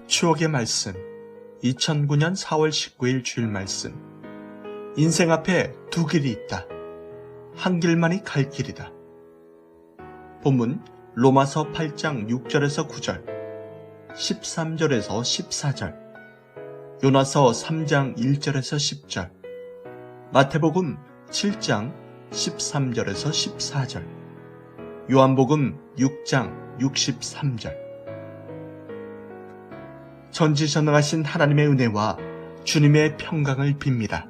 추억의 말씀, 2009년 4월 19일 주일 말씀. 인생 앞에 두 길이 있다. 한 길만이 갈 길이다. 본문 로마서 8장 6절에서 9절, 13절에서 14절, 요나서 3장 1절에서 10절, 마태복음 7장 13절에서 14절, 요한복음 6장 63절. 전지전능하신 하나님의 은혜와 주님의 평강을 빕니다.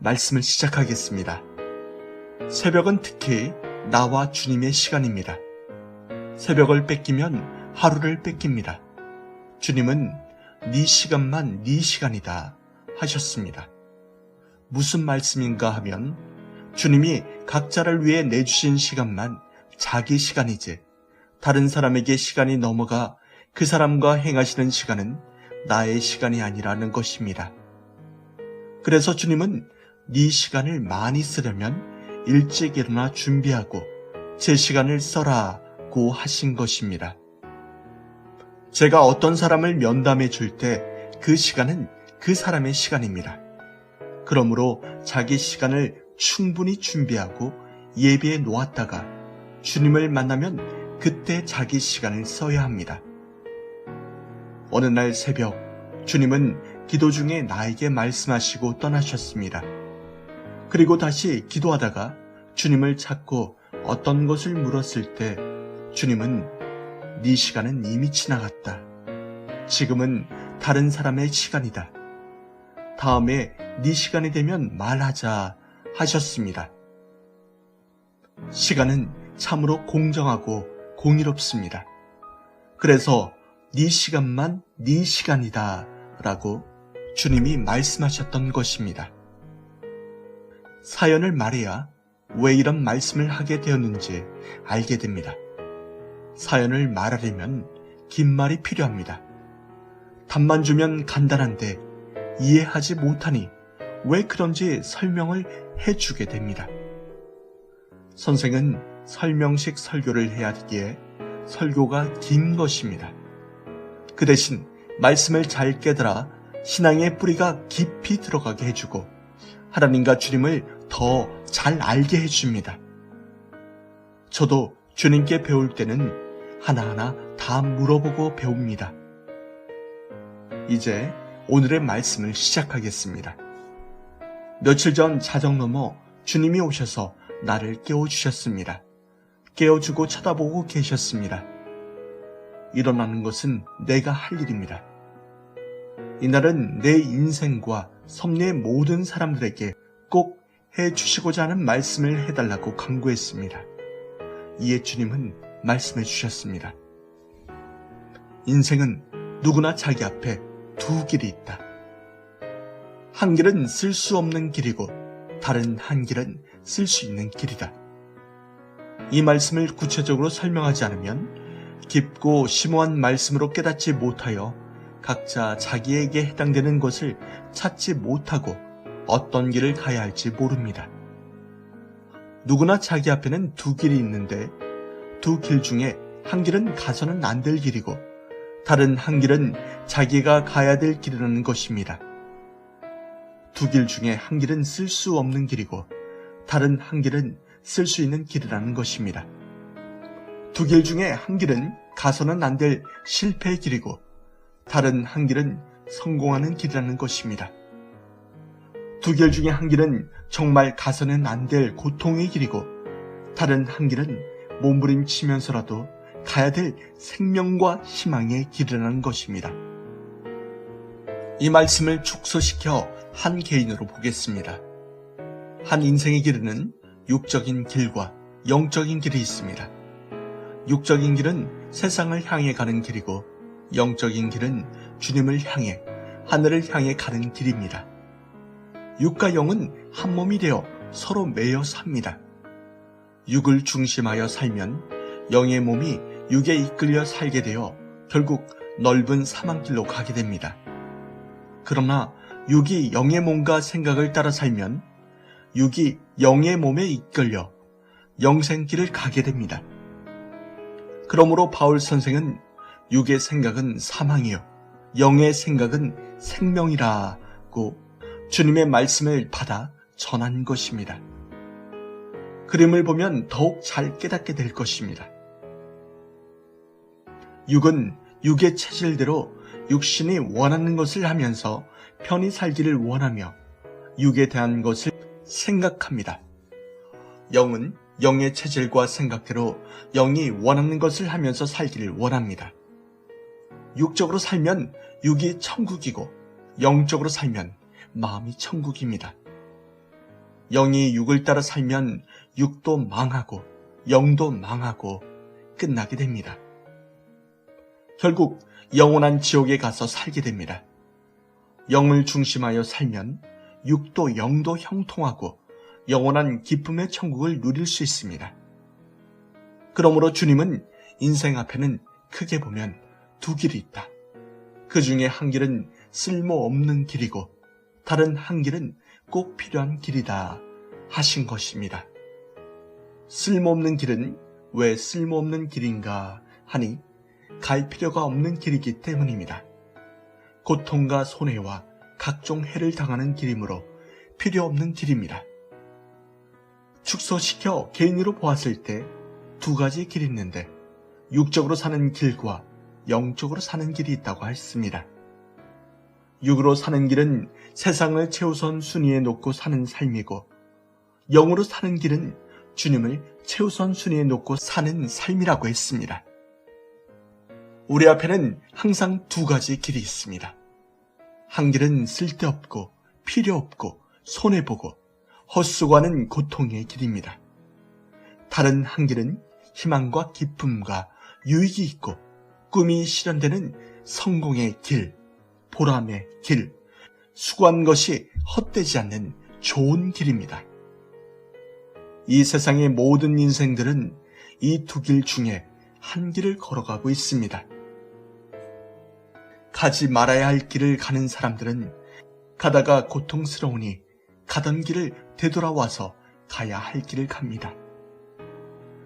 말씀을 시작하겠습니다. 새벽은 특히 나와 주님의 시간입니다. 새벽을 뺏기면 하루를 뺏깁니다. 주님은 네 시간만 네 시간이다 하셨습니다. 무슨 말씀인가 하면 주님이 각자를 위해 내주신 시간만 자기 시간이지 다른 사람에게 시간이 넘어가 그 사람과 행하시는 시간은 나의 시간이 아니라는 것입니다. 그래서 주님은 네 시간을 많이 쓰려면 일찍 일어나 준비하고 제 시간을 써라고 하신 것입니다. 제가 어떤 사람을 면담해 줄 때 그 시간은 그 사람의 시간입니다. 그러므로 자기 시간을 충분히 준비하고 예비해 놓았다가 주님을 만나면 그때 자기 시간을 써야 합니다. 어느 날 새벽 주님은 기도 중에 나에게 말씀하시고 떠나셨습니다. 그리고 다시 기도하다가 주님을 찾고 어떤 것을 물었을 때 주님은 네 시간은 이미 지나갔다. 지금은 다른 사람의 시간이다. 다음에 네 시간이 되면 말하자 하셨습니다. 시간은 참으로 공정하고 공의롭습니다. 그래서 네 시간만 네 시간이다 라고 주님이 말씀하셨던 것입니다. 사연을 말해야 왜 이런 말씀을 하게 되었는지 알게 됩니다. 사연을 말하려면 긴 말이 필요합니다. 답만 주면 간단한데 이해하지 못하니 왜 그런지 설명을 해주게 됩니다. 선생은 설명식 설교를 해야 하기에 설교가 긴 것입니다. 그 대신 말씀을 잘 깨달아 신앙의 뿌리가 깊이 들어가게 해주고 하나님과 주님을 더 잘 알게 해줍니다. 저도 주님께 배울 때는 하나하나 다 물어보고 배웁니다. 이제 오늘의 말씀을 시작하겠습니다. 며칠 전 자정 넘어 주님이 오셔서 나를 깨워주셨습니다. 깨워주고 쳐다보고 계셨습니다. 일어나는 것은 내가 할 일입니다. 이날은 내 인생과 섭리의 모든 사람들에게 꼭 해주시고자 하는 말씀을 해달라고 간구했습니다. 이에 주님은 말씀해 주셨습니다. 인생은 누구나 자기 앞에 두 길이 있다. 한 길은 쓸 수 없는 길이고 다른 한 길은 쓸 수 있는 길이다. 이 말씀을 구체적으로 설명하지 않으면 깊고 심오한 말씀으로 깨닫지 못하여 각자 자기에게 해당되는 것을 찾지 못하고 어떤 길을 가야 할지 모릅니다. 누구나 자기 앞에는 두 길이 있는데 두 길 중에 한 길은 가서는 안 될 길이고 다른 한 길은 자기가 가야 될 길이라는 것입니다. 두 길 중에 한 길은 쓸 수 없는 길이고 다른 한 길은 쓸 수 있는 길이라는 것입니다. 두 길 중에 한 길은 가서는 안 될 실패의 길이고 다른 한 길은 성공하는 길이라는 것입니다. 두 길 중에 한 길은 정말 가서는 안 될 고통의 길이고 다른 한 길은 몸부림치면서라도 가야 될 생명과 희망의 길이라는 것입니다. 이 말씀을 축소시켜 한 개인으로 보겠습니다. 한 인생의 길에는 육적인 길과 영적인 길이 있습니다. 육적인 길은 세상을 향해 가는 길이고 영적인 길은 주님을 향해 하늘을 향해 가는 길입니다. 육과 영은 한 몸이 되어 서로 매여 삽니다. 육을 중심하여 살면 영의 몸이 육에 이끌려 살게 되어 결국 넓은 사망길로 가게 됩니다. 그러나 육이 영의 몸과 생각을 따라 살면 육이 영의 몸에 이끌려 영생길을 가게 됩니다. 그러므로 바울 선생은 육의 생각은 사망이요 영의 생각은 생명이라고 주님의 말씀을 받아 전한 것입니다. 그림을 보면 더욱 잘 깨닫게 될 것입니다. 육은 육의 체질대로 육신이 원하는 것을 하면서 편히 살기를 원하며 육에 대한 것을 생각합니다. 영은 영의 체질과 생각대로 영이 원하는 것을 하면서 살기를 원합니다. 육적으로 살면 육이 천국이고 영적으로 살면 마음이 천국입니다. 영이 육을 따라 살면 육도 망하고 영도 망하고 끝나게 됩니다. 결국 영원한 지옥에 가서 살게 됩니다. 영을 중심하여 살면 육도 영도 형통하고 영원한 기쁨의 천국을 누릴 수 있습니다. 그러므로 주님은 인생 앞에는 크게 보면 두 길이 있다. 그 중에 한 길은 쓸모없는 길이고 다른 한 길은 꼭 필요한 길이다 하신 것입니다. 쓸모없는 길은 왜 쓸모없는 길인가 하니 갈 필요가 없는 길이기 때문입니다. 고통과 손해와 각종 해를 당하는 길이므로 필요 없는 길입니다. 축소시켜 개인으로 보았을 때 두 가지 길이 있는데 육적으로 사는 길과 영적으로 사는 길이 있다고 했습니다. 육으로 사는 길은 세상을 최우선 순위에 놓고 사는 삶이고 영으로 사는 길은 주님을 최우선 순위에 놓고 사는 삶이라고 했습니다. 우리 앞에는 항상 두 가지 길이 있습니다. 한 길은 쓸데없고 필요없고 손해보고 헛수고하는 고통의 길입니다. 다른 한 길은 희망과 기쁨과 유익이 있고 꿈이 실현되는 성공의 길, 보람의 길, 수고한 것이 헛되지 않는 좋은 길입니다. 이 세상의 모든 인생들은 이 두 길 중에 한 길을 걸어가고 있습니다. 가지 말아야 할 길을 가는 사람들은 가다가 고통스러우니 가던 길을 되돌아와서 가야 할 길을 갑니다.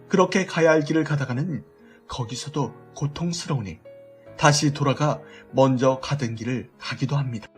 그렇게 가야 할 길을 가다가는 거기서도 고통스러우니 다시 돌아가 먼저 가던 길을 가기도 합니다.